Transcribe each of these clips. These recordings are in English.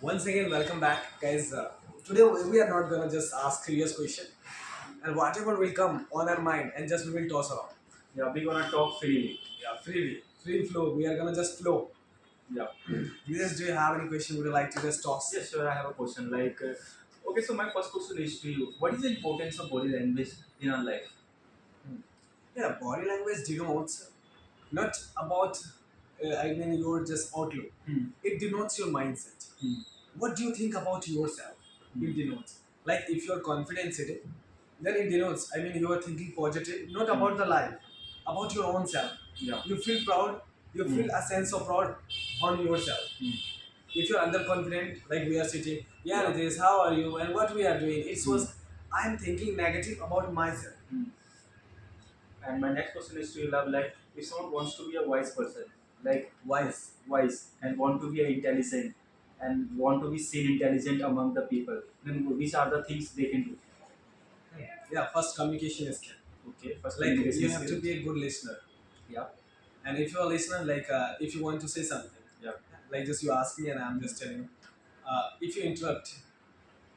Once again, welcome back, guys. Today we are not gonna just ask serious question, and whatever will come on our mind, and just we will toss around. Yeah, we're gonna talk freely. Yeah, freely, free flow. We are gonna just flow. Yeah. Yes, do you have any question? Would you like to just toss? Yes, sure. I have a question. Okay, so my first question is to you. What is the importance of body language in our life? Yeah, body language denotes not about. I mean, your just outlook. Hmm. It denotes your mindset. Hmm. What do you think about yourself? Hmm. It denotes. Like if you're confident in it, then it denotes. I mean, you are thinking positive, not about the life, about your own self. Yeah. You feel proud. You feel a sense of proud on yourself. Hmm. If you're underconfident, like we are sitting, yeah, Yeah. Nitesh, how are you? And what we are doing? It Hmm. was I'm thinking negative about myself. Hmm. And my next question is to you, love. Like, if someone wants to be a wise person, like Wise. wise, and want to be a intelligent, and want to be seen intelligent among the people, then which are the things they can do? Yeah, first communication is key. Okay, first Like communication you have to skills. be a good listener. Yeah. And if you're a listener, like if you want to say something, Yeah. like just you ask me and I'm just telling you. If you interrupt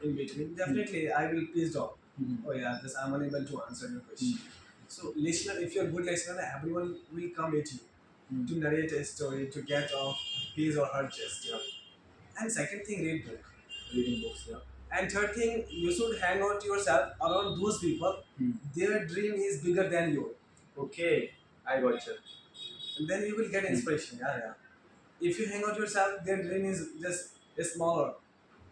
in between, definitely I will please stop. Mhm. Oh yeah, just I'm unable to answer your question. So listener, if you're a good listener, everyone will come at you to narrate a story to get off his or her chest. Yeah. And second thing, read book. Reading books. Yeah. And third thing, you should hang out yourself around those people. Hmm. Their dream is bigger than yours. Okay, I got you. And then you will get inspiration. Yeah, yeah. If you hang out yourself, their dream is just smaller.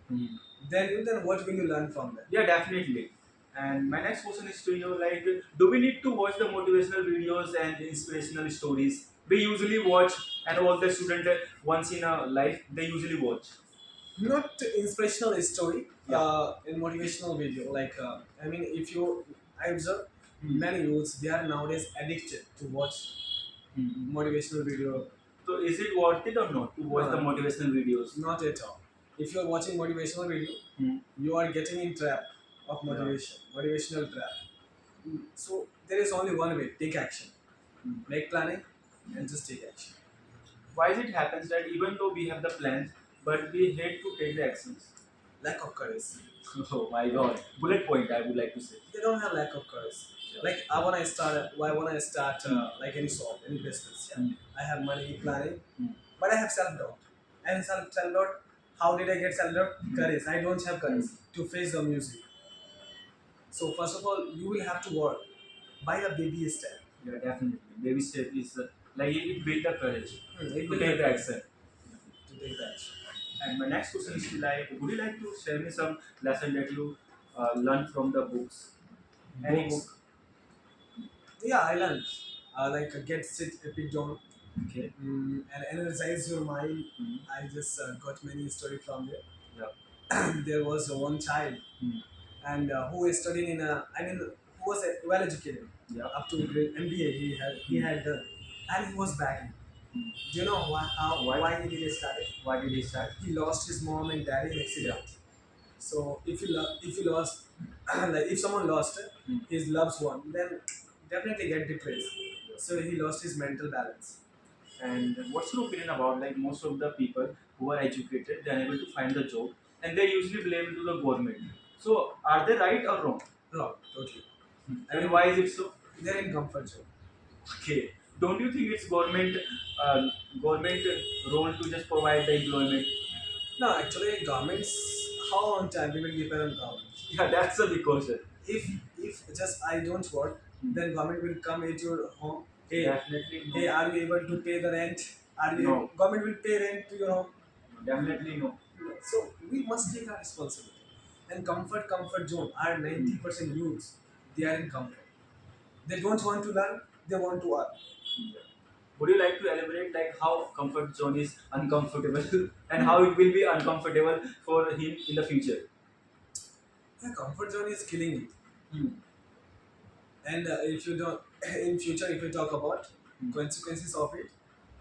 Hmm. Then what will you learn from them? Yeah, definitely. And my next question is to you, like, do we need to watch the motivational videos and inspirational stories? We usually watch, and all the student once in a life they usually watch. Not inspirational story, Yeah. in motivational video. Like I mean, if you I observe Hmm. many youths, they are nowadays addicted to watch Hmm. motivational video. So, is it worth it or not to watch the No, motivational videos? not at all. If you are watching motivational video, Hmm. you are getting in trap of Yeah. motivational trap. So there is only one way: take action, Hmm. make planning, and just take action. Why is it happens that even though we have the plans, but we hate to take the actions? Lack of courage. Oh my God! Bullet point. I would like to say. They don't have lack of courage. Yeah. Like I wanna start like any shop, any business. Yeah, Hmm. I have money planning, Hmm. but I have self doubt. And self doubt. How did I get self doubt? Courage. I don't have courage to face the music. So first of all, you will have to work by the baby step. Yeah, definitely. Baby step is like it build the courage It to will take help the you action. to take the action. And my next question is to like, would you like to share me some lesson that you learned from the books? Any Books. book? Yeah, I learned. Like get sit, pick down, Okay. and energize your mind. Mm. I just got many story from there. Yeah. There was one child Mm. and who is studying in a, I mean, who was well educated Yeah. up to grade MBA. He had done, and he was begging. Mm. Do you know Why? why he did it started? Why did he start? He lost his mom and dad in accident. So if you lost, like if someone lost Mm. his loved one, then definitely get depressed. So he lost his mental balance. And what's your opinion about like most of the people who are educated, they're unable to find the job, and they usually blame to the government. So are they right or wrong? Wrong, totally. I And mean, why is it so? they're in comfort zone. Okay. Don't you think it's uh, government role to just provide the employment? No, actually, governments, how on time we will depend on government. Yeah, that's a big question. If just I don't work, Hmm. then government will come at your home. Hey, Definitely hey, no. are you able to pay the rent? Are you No. Government will pay rent to your home? Definitely no. So we must take our responsibility. And comfort zone are 90% youths. They are in comfort. They don't want to learn. They want to earn. Yeah. Would you like to elaborate like how comfort zone is uncomfortable and how it will be uncomfortable for him in the future? Yeah, comfort zone is killing you. Hmm. And if you don't, in future, if you talk about Hmm. consequences of it,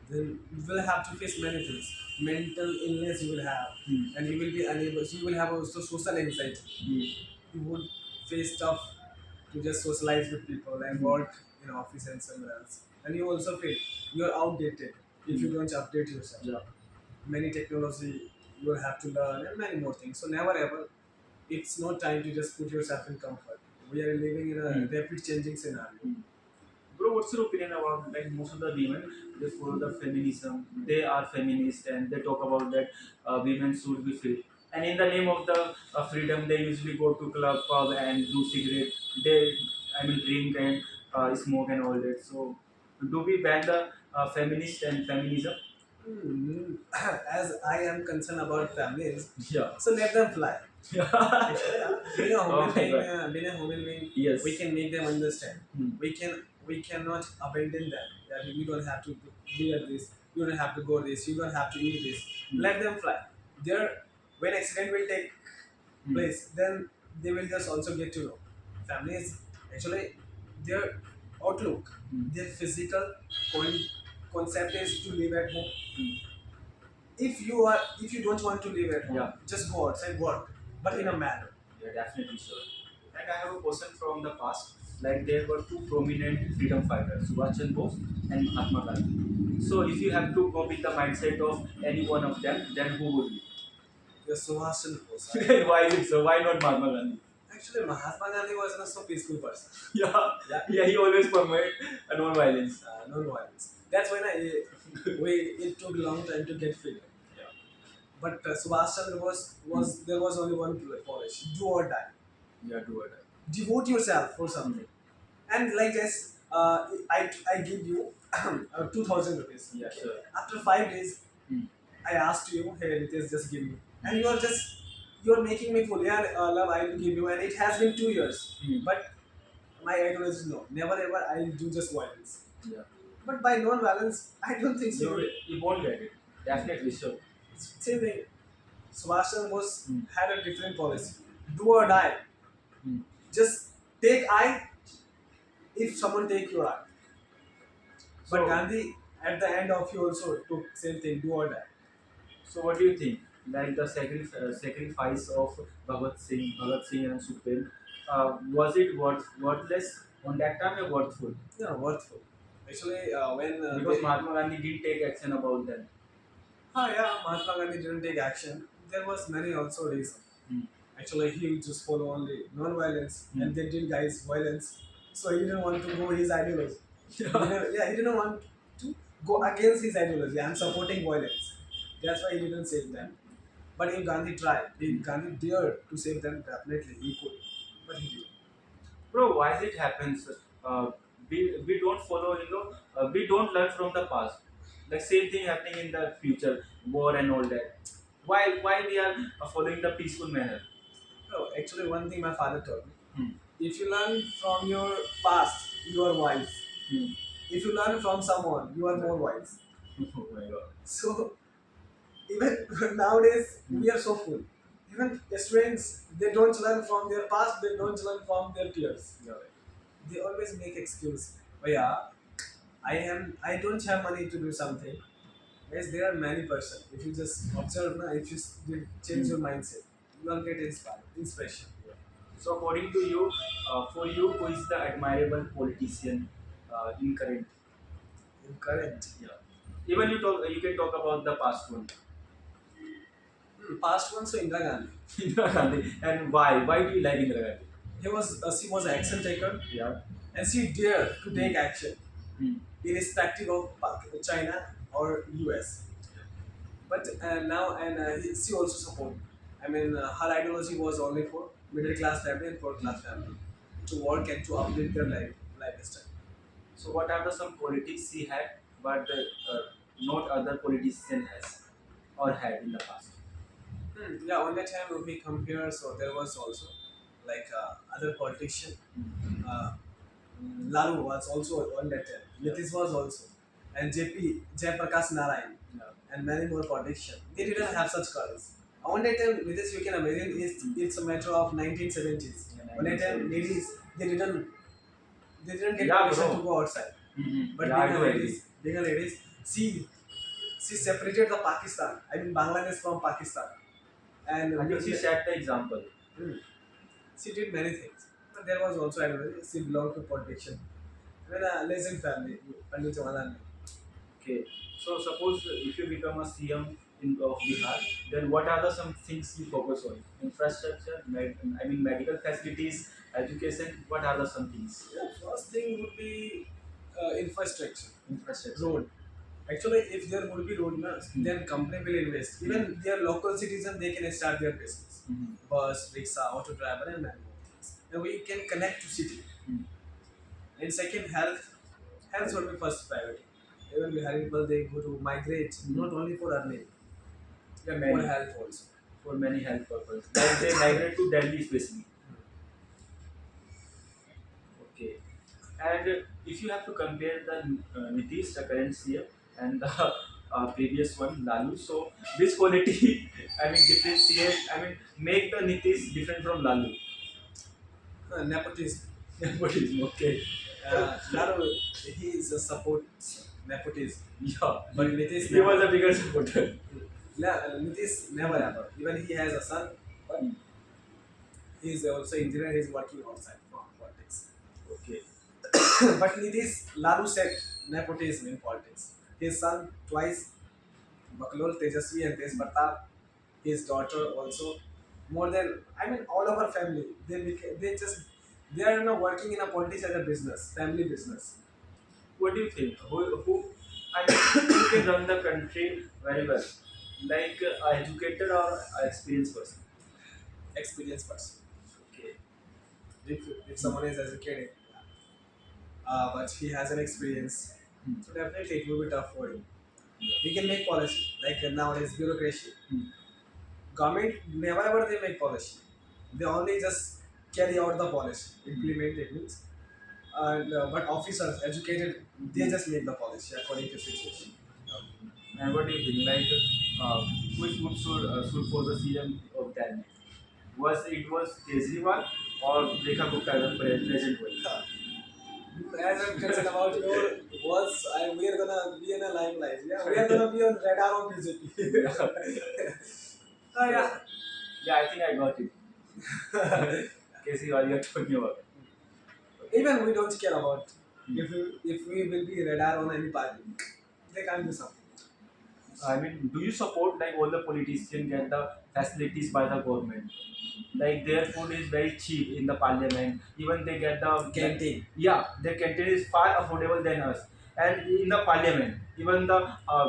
then you will have to face many things. Mental illness you will have, Hmm. and you will be unable. So you will have also social anxiety. Hmm. You would face tough to just socialize with people and work in office and somewhere else. And you also feel you are outdated if you don't update yourself. Yeah. Many technology. You will have to learn and many more things. So never ever, it's no time to just put yourself in comfort. We are living in a Hmm. rapid changing scenario. Bro, what's your opinion about like most of the women they follow the feminism? They are feminist and they talk about that women should be free. And in the name of the freedom, they usually go to club, pub, and do cigarette. They, I mean, drink and smoke and all that. So, do we ban the feminist and feminism? Hmm. As I am concerned about families, Yeah. so let them fly. Actually, being a Oh human my being, God. being a human being, Yes. we can make them understand. Hmm. We cannot abandon them. That you don't have to be at this. You don't have to go this. You don't have to eat this. Hmm. Let them fly. There, when accident will take Hmm. place, then they will just also get to know. Families actually their outlook, Hmm. their physical con- concept is to live at home. Hmm. If you don't want to live at home, Yeah. just go outside work, but in a manner. Yeah, definitely sure. Like I have a question from the past. Like there were two prominent freedom fighters, Subhash Chandra Bose and Mahatma Gandhi. So if you have to go with the mindset of any one of them, then who would Your Subhash Chandra Bose. be? Why is it so? Why not Mahatma Gandhi? Actually, Mahatma Gandhi was not so peaceful person. Yeah, Yeah, yeah, he always promoted non-violence. non-violence. That's when it took long time to get freedom. Yeah, But Subhash Chandra Bose was there was only one policy: do or die. yeah, do it. Devote yourself for something. And like this, I give you 2,000 rupees. Yeah, Okay? sure. After 5 days, Hmm. I asked you, hey, Ritesh, just give me. And you're making me full. Yeah, love, I will give you. And it has been 2 years. Hmm. But my ideology is no, never ever I'll do just violence. Yeah, But by non-violence, I don't think so. you won't get it. Definitely sure. Same thing. Subhash Chandra Bose Hmm. had a different policy. Do or die. Hmm. Just take eye if someone take your eye. But So, Gandhi, at the end of you also took same thing, do or die. So what do you think? Like the sacrifice of Bhagat Singh and Sukhdev, was it worthless on that time or worthful? Yeah, worthful. Actually, when Because Mahatma Gandhi didn't take action about them. yeah, Mahatma Gandhi didn't take action. There was many also reasons. Hmm. Actually, he just follow only non-violence, Hmm. and they did guys violence. So he didn't want to go his ideology. He didn't want to go against his ideology and supporting violence. That's why he didn't save them. But if Gandhi tried, if Gandhi dared to save them, definitely he could. But he didn't. Bro, why it happens? Uh, we don't follow, we don't learn from the past. Like same thing happening in the future, war and all that. Why we are following the peaceful manner? No, actually, one thing my father told me: Hmm. if you learn from your past, you are wise. Hmm. If you learn from someone, you are more wise. Oh my God. So even nowadays, we are so full. Even students, they don't learn from their past. They don't learn from their peers. Yeah. They always make excuse. Oh yeah, I don't have money to do something. Yes, there are many person. If you just observe, na, if you change your mindset, you will get inspiration. So according to you, for you, who is the admirable politician in current? In current, Yeah. Even you can talk about the past one. past one, so Indira Gandhi. Indira Gandhi. And why? Why do you like Indira Gandhi? She was an action taker, Yeah. and she dared to take action, Hmm. irrespective of China or US. But now, and she also support. I mean, her ideology was only for middle class family and poor class family to work and to uplift their lifestyle. So what are the some qualities she had, but not other politician has or had in the past? Yeah, on that time when we compare, so there was also like other politician. Uh, Lalu was also on that time. Yeah. Nitish was also, and Jay Prakash Narayan, Yeah. and many more politicians. They didn't have such colors. On that time, Nitish, you can imagine, it's a matter of 1970s. Yeah, On that time, 1970s. ladies they didn't get Yeah, permission bro. to go outside. Mm-hmm. But Yeah, I do agree. being a ladies, she separated the Pakistan. I mean Bangladesh from Pakistan, and I think she set the example. Hmm. She did many things. But there was also another. She belonged to politician. I mean, a legend family, Pandit Jawaharlal Nehru. Okay. So suppose if you become a CM, of Bihar, then what are the some things you focus on? Infrastructure, medical facilities, education. What are the some things? Yeah, first thing would be infrastructure, Infrastructure. road. Actually, if there would be road, na, then company will invest. Even their local citizen, they can start their business. Mhm. Bus, rickshaw, auto driver, and many more things. And we can connect to city. Mhm. And second, health. Health would be first priority. Even Bihari people, they go to migrate, not only for earning, Yeah, for many health also. for many health purposes. Like they migrate to Delhi especially. Okay. And if you have to compare the Nitish, the current CM, and the previous one, Lalu, so which quality, differentiate, make the Nitish different from Lalu? Nepotism. Nepotism, okay. Laro, he is a support nepotism. Yeah, But Nitish he was never. a bigger supporter. Nitish never ever. Even he has a son, but he is also engineer. He is working outside from politics. Okay. But Nitish Lalu said nepotism in politics. His son twice, Bakalol, Tejasvi, and Tej Pratap. His daughter also. More than all of our family. They are working in a politics as a business, family business. What do you think? Who can run the country very well? Like educated or experienced person? Experienced person. Okay. If someone is educated, but he has an experience, Hmm. so definitely it will be tough for him. He can make policy, like nowadays bureaucracy. Hmm. Government never ever they make policy. They only just carry out the policy, implement it means. And but officers, educated, they just make the policy according to situation. And what do you think? Like, which would should for the CM of that? Was Kejriwal or Rekha Gupta the present one? As I'm concerned about your words, we are gonna be in a limelight. Yeah, we are gonna be on radar on BJP. Yeah. Yeah, I think I got it. Kejriwal, you're talking about. Even we don't care about Hmm. if we will be radar on any party. They can't do something. Do you support like all the politicians get the facilities by the government? Like their food is very cheap in the parliament. Even they get the Canteen. yeah, their canteen is far affordable than us. And in the parliament, even the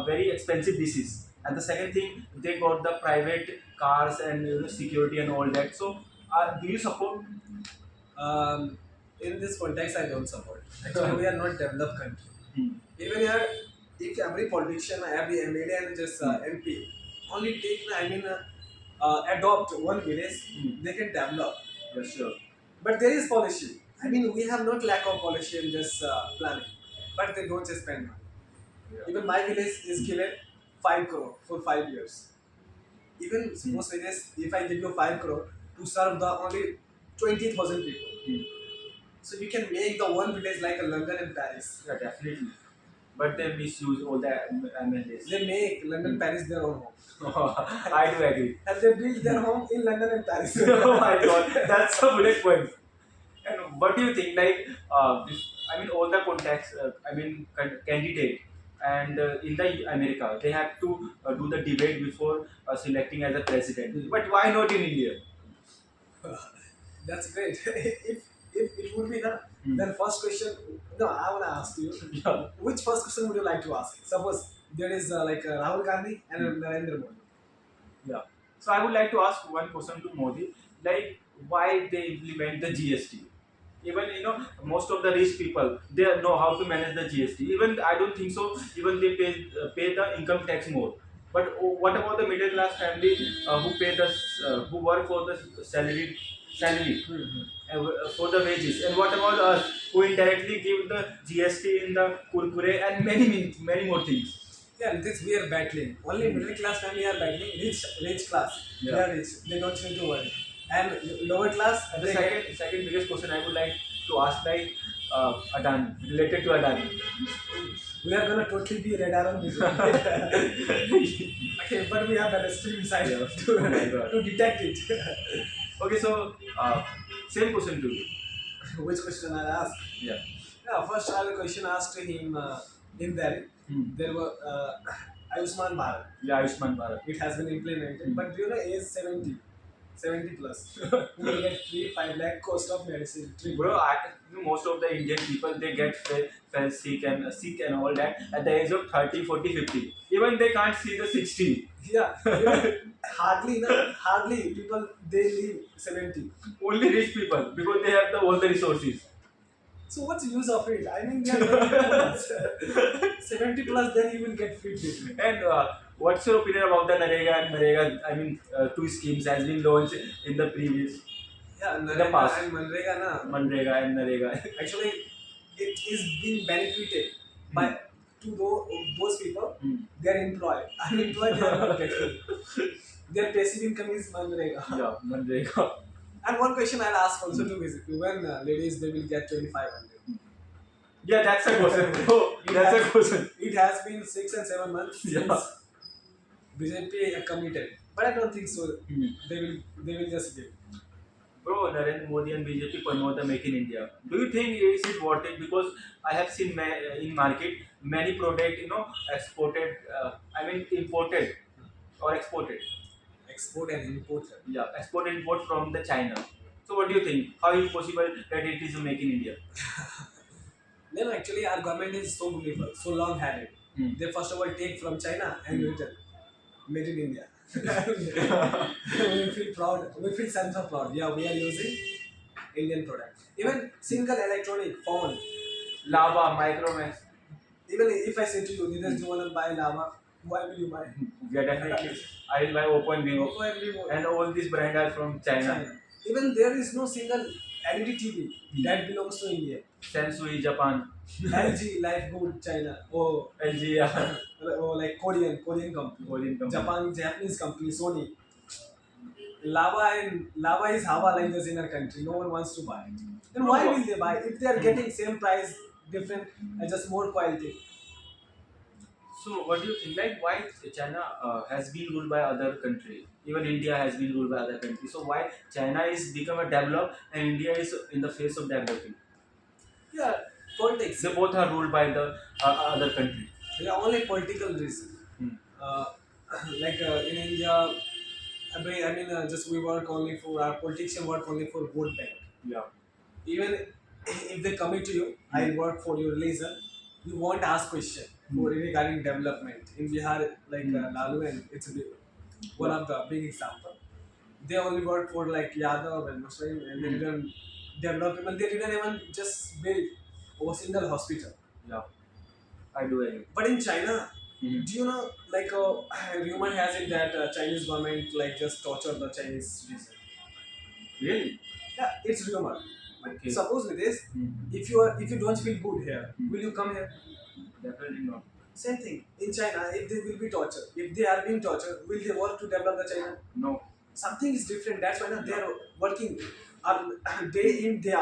very expensive dishes. And the second thing, they got the private cars and security and all that. So, do you support? Um, in this context, I don't support. Actually, we are not developed country. Hmm. Even here, if every politician, every MLA and just MP only take, adopt one village, Hmm. they can develop. Yeah, sure. But there is policy. We have not lack of policy in this planning, but they don't just spend money. Yeah. Even my village is given 5 crore for 5 years. Even suppose if I give you 5 crore to serve the only 20,000 people, Hmm. so you can make the one village like a London and Paris. Yeah, definitely. But they misuse all the MLAs. They make London, Paris their own home, I do agree. and they build their home in London and Paris. Oh my god, that's a bullet point. And what do you think? Like, all the contacts, candidate, and in the America, they have to do the debate before selecting as a president. Hmm. But why not in India? That's great. If it would be that, Hmm. then first question. No, I want to ask you. Yeah. Which first question would you like to ask? Suppose there is Rahul Gandhi and Narendra Modi. Yeah. So I would like to ask one question to Modi, like why they implement the GST. Even most of the rich people they know how to manage the GST. Even I don't think so. Even they pay the income tax more. But what about the middle class family who pay the who work for the salary for the wages? And what about us who indirectly give the GST in the kurkure and many more things? Yeah, this we are battling. Only middle class family are battling. Rich class, they Yeah. are rich. They don't need to worry. And lower class, And the they second biggest question I would like to ask, like Adani, related to Adani. we are gonna totally be radar on this. Okay, but we have that stream side Yeah. to, Oh my God. to detect it. Okay, so same question to you. Which question I ask? Yeah. Yeah, first I have a question asked to him in Delhi. Hmm. There were Ayushman Bharat. Yeah, Ayushman Bharat. It has been implemented, Mm. but you know, age 70 plus, who will get free 5 lakh cost of medicine Bro, treatment. most of the Indian people they get fell sick and all that at the age of 30, 40, 50. Even they can't see the 60. Yeah, even hardly, no, hardly people they live 70. Only rich people because they have all the resources. So what's the use of it? I mean, we are making fools. 70 plus, then you will get free treatment. And what's your opinion about the Narega and Marega? I mean, two schemes has been launched in the previous Yeah, the Narendra past. and Manrega, na, Manrega and Narega. actually, it is being benefited by to those people. Hmm. They are employed. Unemployed, they are not getting. Their passive income is Manrega. Yeah, Manrega. And one question I'll ask also to visit you when ladies they will get 2500. Yeah, that's a question. Oh, that's a question. It has been 6 and 7 months Yeah. since BJP committed, but I don't think so. Hmm. They will just give. Bro, Narendra Modi and BJP promote the Make in India. Do you think is it worth it? Because I have seen in market many product exported. I mean imported or exported. Export and import. Yeah, export import from the China. So what do you think? How is it possible that it is a Make in India? Then actually our government is so beautiful, so long handed. Hmm. They first of all take from China and return. Made in India. We feel proud. We feel sense of proud. Yeah, we are using Indian product. Even single electronic phone. Lava, Micromax. Even if I say to you, Nilesh, do you want to buy Lava? Why will you buy? Yeah, definitely. I will buy Oppo and Vivo. Oppo and Vivo. And all these brands are from China. China. Even there is no single LED TV that belongs to India. Sensui, Japan. LG, Life Good, China. Oh, LG, yeah. like Korean company. Korean company. Japanese company, Sony. Lava is Hava like this in our country. No one wants to buy it. Then why will they buy? If they are getting same price, different, and just more quality. So what do you think? Like why China has been ruled by other country? Even India has been ruled by other countries. So why China is become a developed and India is in the face of developing? Yeah, politics. They both are ruled by the other country. They are only political reason. Hmm. Uh, like in India, just we work only for our politicians work only for vote bank. Yeah. Even if they commit to you, I work for your religion. You won't ask question for regarding development. In Bihar, like Lalu, and it's one of the big example. They only work for like Yadav and Muslim, and they didn't develop even. They didn't even just build a single hospital. Yeah. I do agree. But in China, Mhm. do you know like rumor has it that Chinese government like just torture the Chinese citizen? Really? Yeah, it's rumor. Okay. Suppose with this, Mhm. if you don't feel good here, will you come here? Definitely not. Same thing in China. If they will be tortured, if they are being tortured, will they work to develop the China? No. Something is different. That's why now they are working day in day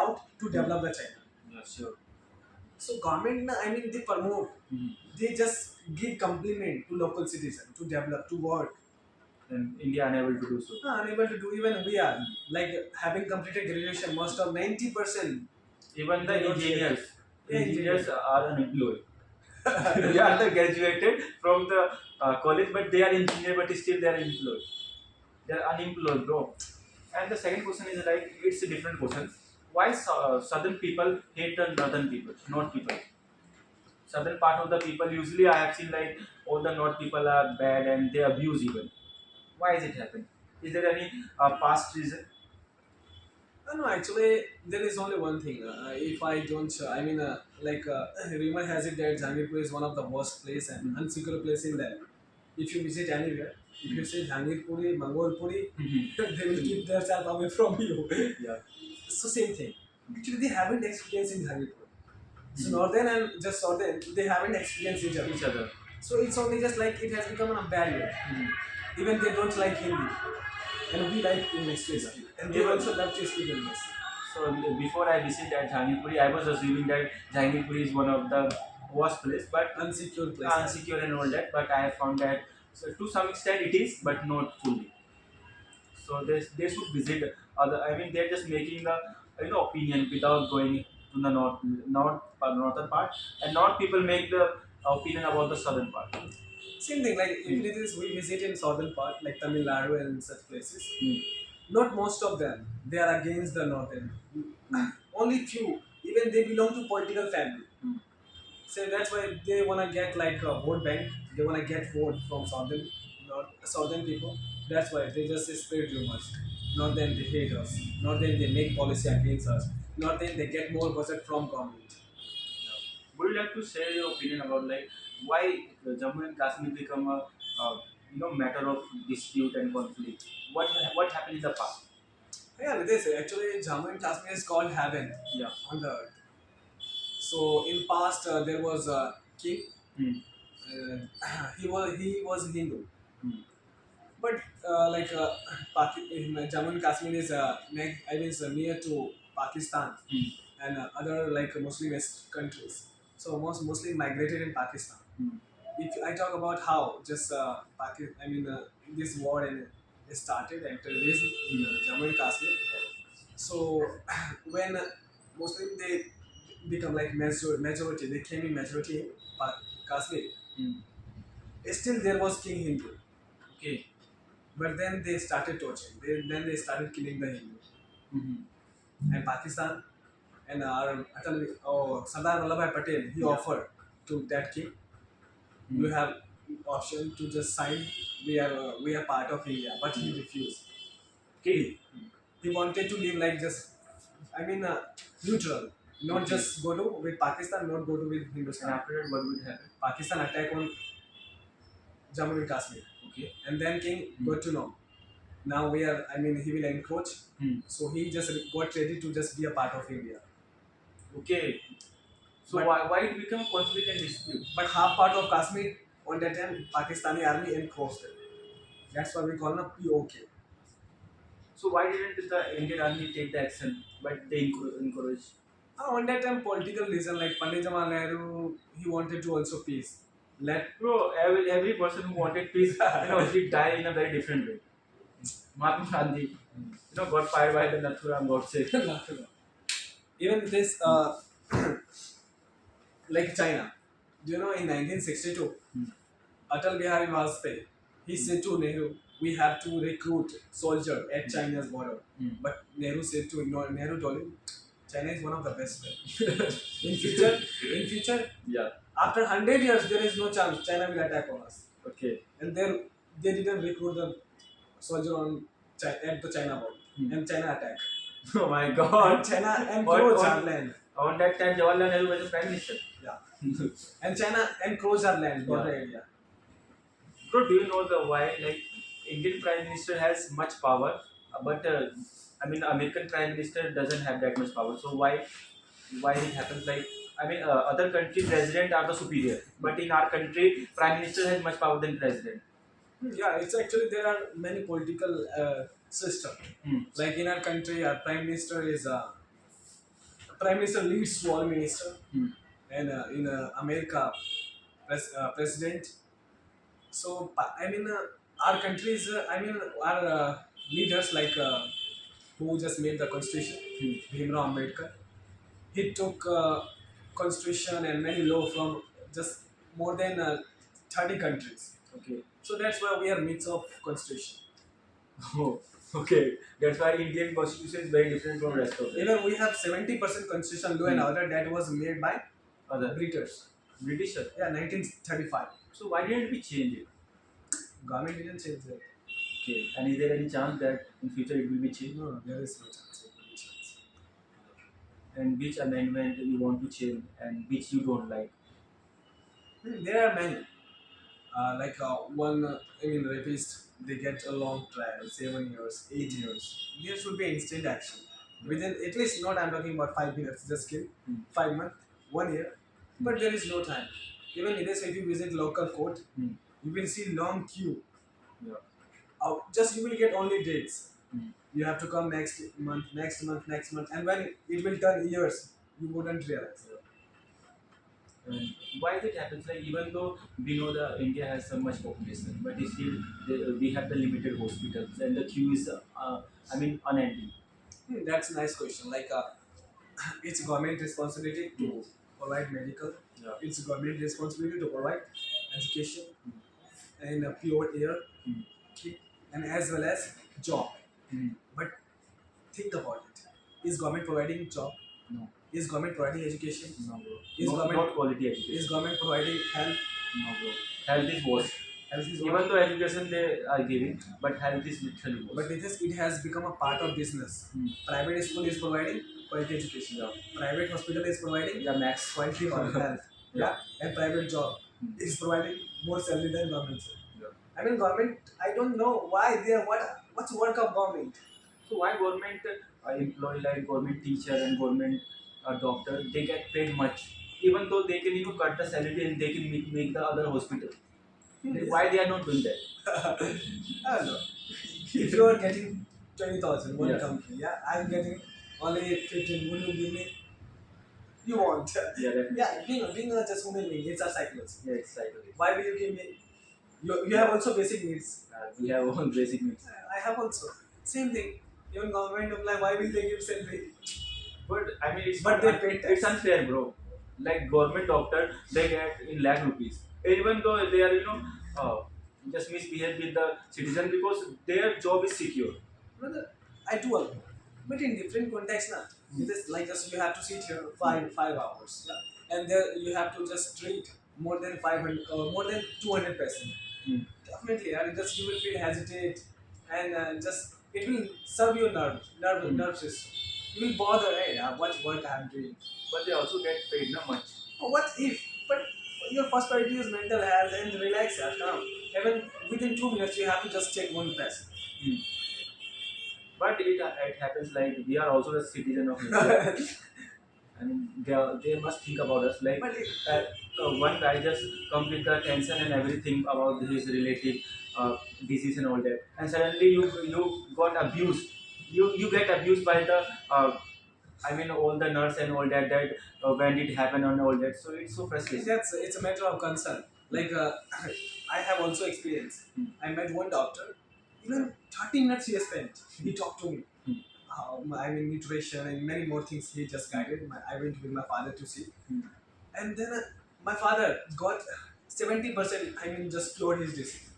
out to develop the China. Yeah, sure. So government, na, I mean, they promote. Mhm. They just give compliment to local citizens to develop to work. And India unable to do so. Unable to do even we are like having completed graduation. Most of 90%. Even the They don't say engineers, Yeah, engineers are unemployed. They are the graduated from the college, but they are engineer, but still they are employed. They are unemployed, bro. And the second question is like it's a different question. Why southern people hate the northern people, north people? Southern part of the people usually I have seen like all the north people are bad and they abuse even. Why is it happening? Is there any past reason? No, actually, there is only one thing. If I don't, rumor has it that Jangirpur is one of the worst place and unsecure place in there. If you visit anywhere, if you say Jangirpuri, Mangolpuri, they will keep themselves away from you. Yeah. So same thing. Actually, they haven't experienced in Jangirpur. So northern and just southern, they haven't experienced each other. Each other. So it's only just like it has become a barrier. Even they don't like Hindi, and we like English to speak, and they Even- also love to speak English. So before I visited at Jangirpuri, I was assuming that Jangirpuri is one of the worst place, but Unsecure place. unsecure and all that. But I have found that so to some extent it is, but not fully. So they should visit other. I mean, they're just making the opinion without going to the northern part, and north people make the opinion about the southern part. Same thing, like even it is we visit in southern part like Tamil Nadu and such places. Hmm. Not most of them. They are against the northern. Only few. Even they belong to political family. Hmm. So that's why they wanna get like a vote bank. They wanna get vote from southern, not southern people. That's why they just spread rumors. Not then they hate us. Not then they make policy against us. Not then they get more budget from government. Would you like to share your opinion about like why Jammu and Kashmir become a matter of dispute and conflict? What happened in the past? Yeah, they say actually Jammu and Kashmir is called heaven Yeah. on the earth. So in past there was a king. Hmm. He was Hindu, Hmm. but in Jammu and Kashmir is I mean near to Pakistan Hmm. and other like Muslim countries. So most Muslim migrated in Pakistan. Hmm. If I talk about how just this war and it started and terrorism in Jammu and Kashmir. So when Muslim they become like majority, they came in majority in Kashmir. Hmm. Still there was King Hindu, Okay. but then they started torturing. Then they started killing the Hindu. Hmm. And Pakistan and Sardar Vallabhbhai Patel, he offered to that king, Hmm. you have option to just sign. We are part of India, but he refused. Okay. He wanted to live like just I mean neutral, not Okay. just go to with Pakistan, not go to with And Hindustan. after that, what would happen? Pakistan attack on Jammu and Kashmir, Okay. and then king got to know. Now we are. I mean, he will encroach, Hmm. so he just got ready to just be a part of India. Okay. So But- why it become conflict and dispute? But half part of Kashmir on that time, Pakistani army encroached it. That's why we call it POK. So why didn't the Indian army take the action? But they encourage. On that time, political reason like Pandit Jawaharlal Nehru, he wanted to also peace. Let Bro, every person who wanted peace, he died in a very different way. Mahatma Gandhi, got fired by the Nathuram Godse. even this like China. Do you know in 1962, Hmm. Atal Bihari Vajpayee, he said to Nehru, we have to recruit soldier at China's border. Hmm. But Nehru said to ignore. Nehru told him, China is one of the best friends. in future, Yeah. after 100 years, there is no chance China will attack on us. Okay. And then they didn't recruit the soldier on at the China border, Hmm. and China attacked. Oh my God. And China What- encroached what- our land. On that time, Jawaharlal Nehru was the prime minister. Yeah. And China encroached our land, border Yeah. area. Bro, do you know the why? Like Indian prime minister has much power, but American prime minister doesn't have that much power. So why it happens? Like other country president are the superior, but in our country, prime minister has much power than president. Yeah, it's actually there are many political system. Hmm. Like in our country, our prime minister leads to all minister, Hmm. and in America, president. So our countries. Our leaders like who just made the constitution, Bhimrao Ambedkar. He took constitution and many law from just more than 30 countries. Okay. So that's why we are mix of constitution. Oh, okay. That's why Indian constitution is very different from rest of the Even we have 70% constitution law and Hmm. other that was made by other British. British. Yeah, 1935. So why didn't we change it? Government didn't change that. Okay. And is there any chance that in future it will be changed? No, there is no chance. There will be chance. And which amendment you want to change and which you don't like? There are many. One, rapist, they get a long trial, 7 years, 8 years. There should be instant action. Within, at least not, I'm talking about 5 minutes, just kill. Hmm. 5 months, 1 year. But there is no time. Even in this, if you visit local court, Hmm. you will see long queue. Yeah. Just you will get only dates. Hmm. You have to come next month, and when it will turn years, you wouldn't realize. And why it happens? Like even though we know the India has so much population, but still we have the limited hospitals and the queue is unending. That's a nice question. Like it's government responsibility to provide medical. Yeah. It's government responsibility to provide education and pure air, Mm. okay, and as well as job. Mm. But think about it. Is government providing job? No. Is government providing education? No, bro. Is Not, government not quality education. is government providing health? No, bro. Health is worse. Health is Even though education they are giving, but health is literally worse. but it has become a part of business. Hmm. Private school is providing quality education. Yeah. Private hospital is providing Yeah, max. quality of health. Yeah. And private job Hmm. is providing more salary than government. Yeah. I mean, government. I don't know why they are what's work of government. So why government employee like government teacher and government doctor they get paid much, even though they can cut the salary and they can make the other hospital. Yes. Why they are not doing that? I don't know. If you are getting 20,000 one Yeah. company, yeah, I'm getting only 15. Will you give me? You want? Yeah, definitely. Yeah, being a just human being, it's a psychology. Yeah, exactly. Why will you give me? You have also basic needs. We have all basic needs. I have also same thing. Even government apply. Why will they give salary? But I mean, it's But they pay tax. it's unfair, bro. Like government doctor, they get in lakh rupees, even though they are just misbehave with the citizen because their job is secure. Brother, I do agree. But in different context, na. It is like just you have to sit here 5 hours, yeah? And there you have to just treat more than 500, more than 200 percent. Hmm. Definitely, and just you will feel hesitate, and just it will serve your nerve system. You will bother, hey, what work I am doing. But they also get paid not much. What if? But your first priority is mental health and relax, yeah, calm. Even within 2 minutes, you have to just take one press. Hmm. But it happens like we are also a citizen of India. I mean, they must think about us. Like But one guy just come with the tension and everything about his relative disease and all that, and suddenly you got abused. You get abused by the I mean all the nurse and all that when it happened and all that. So it's so frustrating. it's a matter of concern. Like I have also experienced. I met one doctor. Even 30 minutes he spent. He talked to me. Hmm. I mean nutrition and many more things. He just guided. I went with my father to see, Hmm. and then my father got 70%. I mean just cured his disease.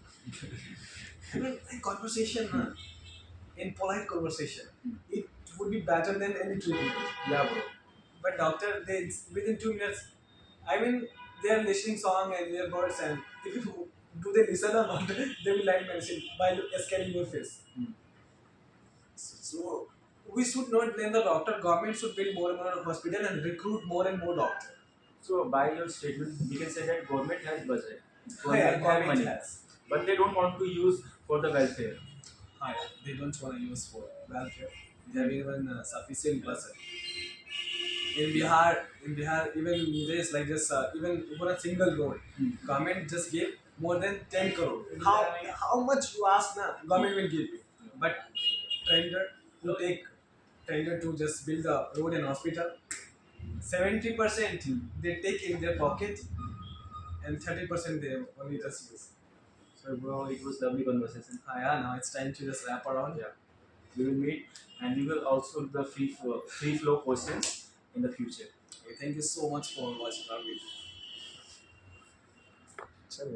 I mean in conversation, in polite conversation, it would be better than any treatment. Yeah, bro. But doctor, they within 2 minutes. I mean, they are listening song and earbuds, and if you do they listen or not, they will like medicine by scanning your face. Hmm. So we should not blame the doctor. Government should build more and more hospital and recruit more and more doctors. So by your statement, we can say that government has budget, Yeah, government have money, has. but they don't want to use for the welfare. Yeah, they don't want to use for welfare. They have even sufficient budget. In Bihar, even there is like this, even for a single road, government just gave more than 10 crore. How much you ask now, government will give you. But tender to take tender to just build a road and hospital, 70% they take in their pocket, and 30% they only just use. So bro, it was lovely conversation. Yeah, now it's time to just wrap around. Yeah, we will meet and we will also do the free flow questions in the future. Okay, thank you so much for watching our video. Chalo.